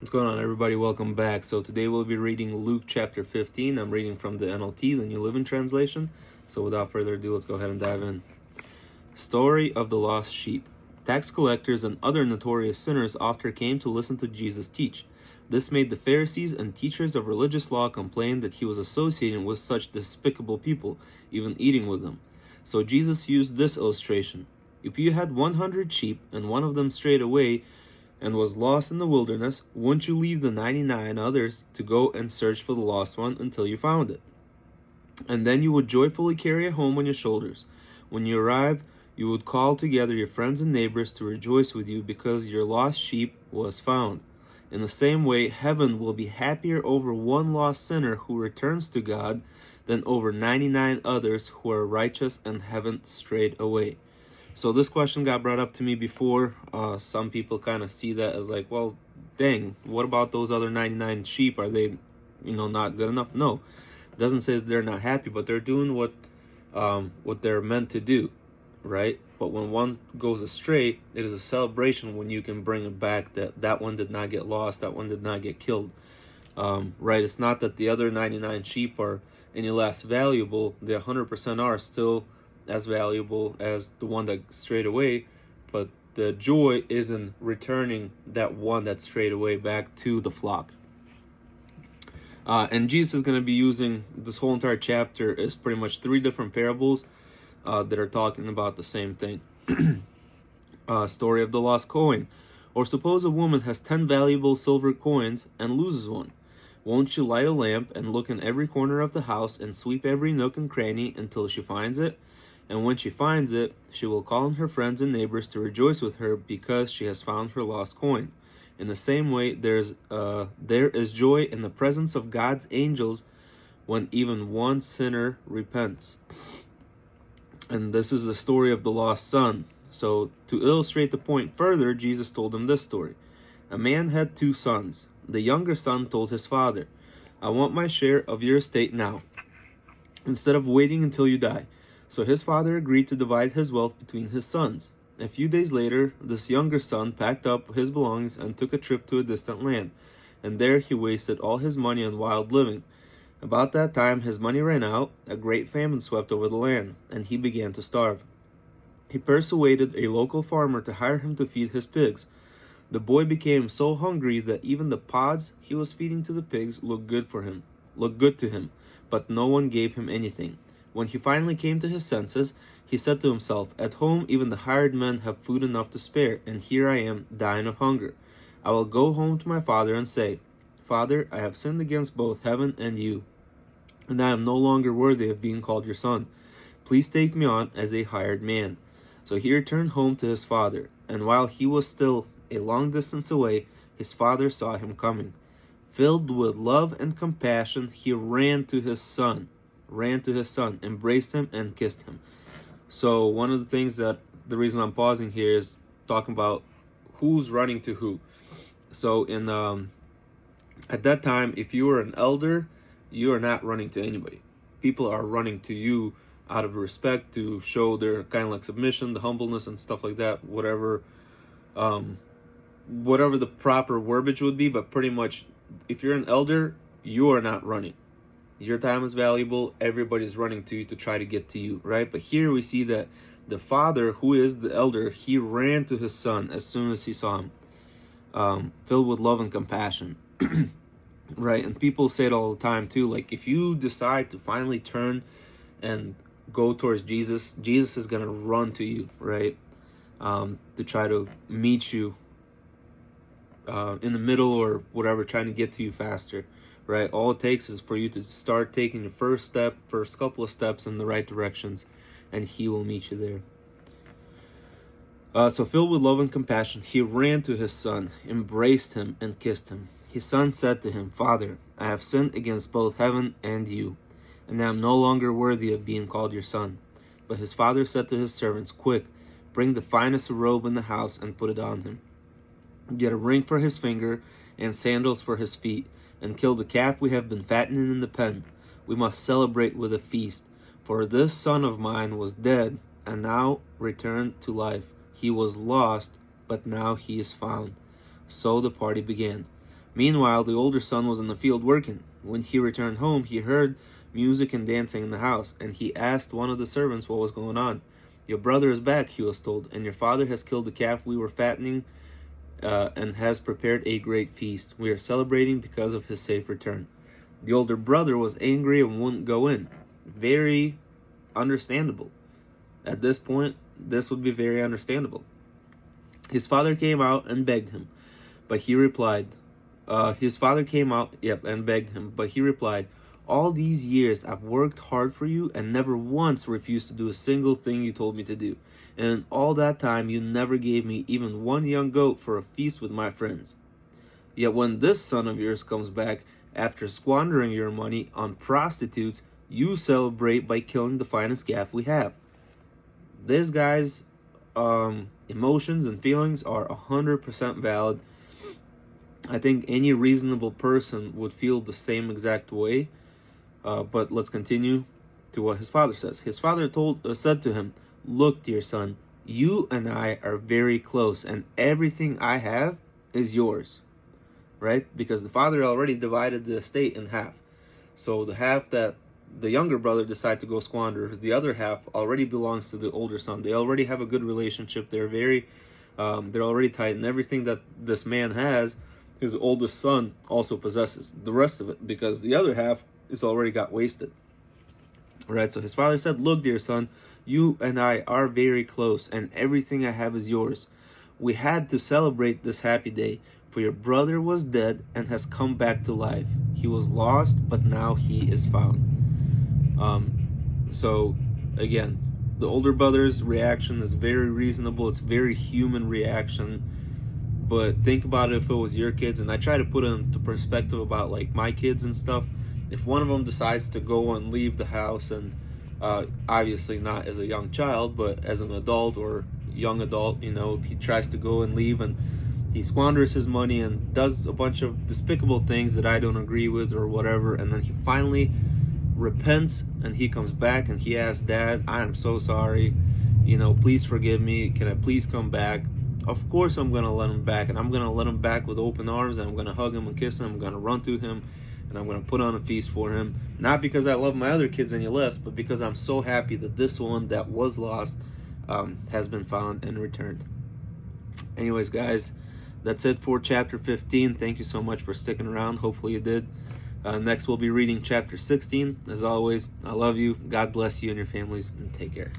What's going on, everybody? Welcome back. So today we'll be reading Luke chapter 15. I'm reading from the NLT, the New Living Translation. So without further ado, let's go ahead and dive in. Story of the lost sheep. Tax collectors and other notorious sinners often came to listen to Jesus teach. This made the Pharisees and teachers of religious law complain that he was associating with such despicable people, even eating with them. So Jesus used this illustration. If you had 100 sheep and one of them strayed away and was lost in the wilderness, wouldn't you leave the 99 others to go and search for the lost one until you found it? And then you would joyfully carry it home on your shoulders. When you arrive, you would call together your friends and neighbors to rejoice with you because your lost sheep was found. In the same way, heaven will be happier over one lost sinner who returns to God than over 99 others who are righteous and haven't strayed away. So this question got brought up to me before. Some people kind of see that as like, well, dang, what about those other 99 sheep? Are they, not good enough? No, it doesn't say that they're not happy, but they're doing what they're meant to do, right? But when one goes astray, it is a celebration when you can bring it back. That one did not get lost. That one did not get killed, right? It's not that the other 99 sheep are any less valuable. The 100% are still as valuable as the one that strayed away, but the joy is in returning that one that strayed away back to the flock. And Jesus is going to be using this whole entire chapter is pretty much 3 different parables that are talking about the same thing. Story of the lost coin. Or suppose a woman has 10 valuable silver coins and loses one. Won't she light a lamp and look in every corner of the house and sweep every nook and cranny until she finds it? And when she finds it, she will call on her friends and neighbors to rejoice with her because she has found her lost coin. In the same way, there is joy in the presence of God's angels when even one sinner repents. And this is the story of the lost son. So to illustrate the point further, Jesus told him this story. A man had 2 sons. The younger son told his father, "I want my share of your estate now, instead of waiting until you die." So his father agreed to divide his wealth between his sons. A few days later, this younger son packed up his belongings and took a trip to a distant land, and there he wasted all his money on wild living. About that time his money ran out, a great famine swept over the land, and he began to starve. He persuaded a local farmer to hire him to feed his pigs. The boy became so hungry that even the pods he was feeding to the pigs looked good to him, but no one gave him anything. When he finally came to his senses, he said to himself, "At home even the hired men have food enough to spare, and here I am dying of hunger. I will go home to my father and say, 'Father, I have sinned against both heaven and you, and I am no longer worthy of being called your son. Please take me on as a hired man.' So he returned home to his father, and while he was still a long distance away, his father saw him coming. Filled with love and compassion, he ran to his son, embraced him, and kissed him." So one of the things that the reason I'm pausing here is talking about who's running to who. So in at that time, if you were an elder, you are not running to anybody. People are running to you out of respect to show their kind of like submission, the humbleness and stuff like that, whatever the proper verbiage would be. But pretty much, if you're an elder, you are not running. Your time is valuable. Everybody's running to you to try to get to you, right? But here we see that the father, who is the elder, he ran to his son as soon as he saw him, filled with love and compassion, right? And people say it all the time too. Like, if you decide to finally turn and go towards Jesus, Jesus is going to run to you, right? To try to meet you in the middle or whatever, trying to get to you faster. Right, all it takes is for you to start taking your first couple of steps in the right directions, and he will meet you there. So filled with love and compassion, he ran to his son, embraced him, and kissed him. His son said to him, "Father, I have sinned against both heaven and you, and I am no longer worthy of being called your son." But his father said to his servants, "Quick, bring the finest robe in the house and put it on him. Get a ring for his finger and sandals for his feet, and kill the calf we have been fattening in the pen. We must celebrate with a feast. For this son of mine was dead, and now returned to life. He was lost, but now he is found." So the party began. Meanwhile, the older son was in the field working. When he returned home, he heard music and dancing in the house, and he asked one of the servants what was going on. "Your brother is back," he was told, "and your father has killed the calf we were fattening and has prepared a great feast. We are celebrating because of his safe return." The older brother was angry and wouldn't go in. Very understandable. At this point, this would be very understandable. His father came out and begged him, but he replied, "All these years I've worked hard for you and never once refused to do a single thing you told me to do. And in all that time you never gave me even one young goat for a feast with my friends. Yet when this son of yours comes back, after squandering your money on prostitutes, you celebrate by killing the finest calf we have." This guy's emotions and feelings are 100% valid. I think any reasonable person would feel the same exact way. But let's continue to what his father says. His father said to him, "Look, dear son, you and I are very close, and everything I have is yours." Right? Because the father already divided the estate in half. So the half that the younger brother decided to go squander, the other half already belongs to the older son. They already have a good relationship. They're already tight, and everything that this man has, his oldest son also possesses the rest of it, because the other half is already got wasted. Right? So his father said, "Look, dear son, you and I are very close, and everything I have is yours. We had to celebrate this happy day, for your brother was dead and has come back to life. He was lost, but now he is found." So again, the older brother's reaction is very reasonable. It's very human reaction. But think about it if it was your kids, and I try to put it into perspective about like my kids and stuff. If one of them decides to go and leave the house, and obviously not as a young child, but as an adult or young adult, if he tries to go and leave and he squanders his money and does a bunch of despicable things that I don't agree with or whatever, and then he finally repents and he comes back and he asks, "Dad, I am so sorry, please forgive me, can I please come back?" Of course I'm going to let him back, and I'm going to let him back with open arms, and I'm going to hug him and kiss him. I'm going to run to him, and I'm going to put on a feast for him. Not because I love my other kids any less, but because I'm so happy that this one that was lost has been found and returned. Anyways, guys, that's it for chapter 15. Thank you so much for sticking around. Hopefully you did. Next we'll be reading chapter 16. As always, I love you. God bless you and your families, and take care.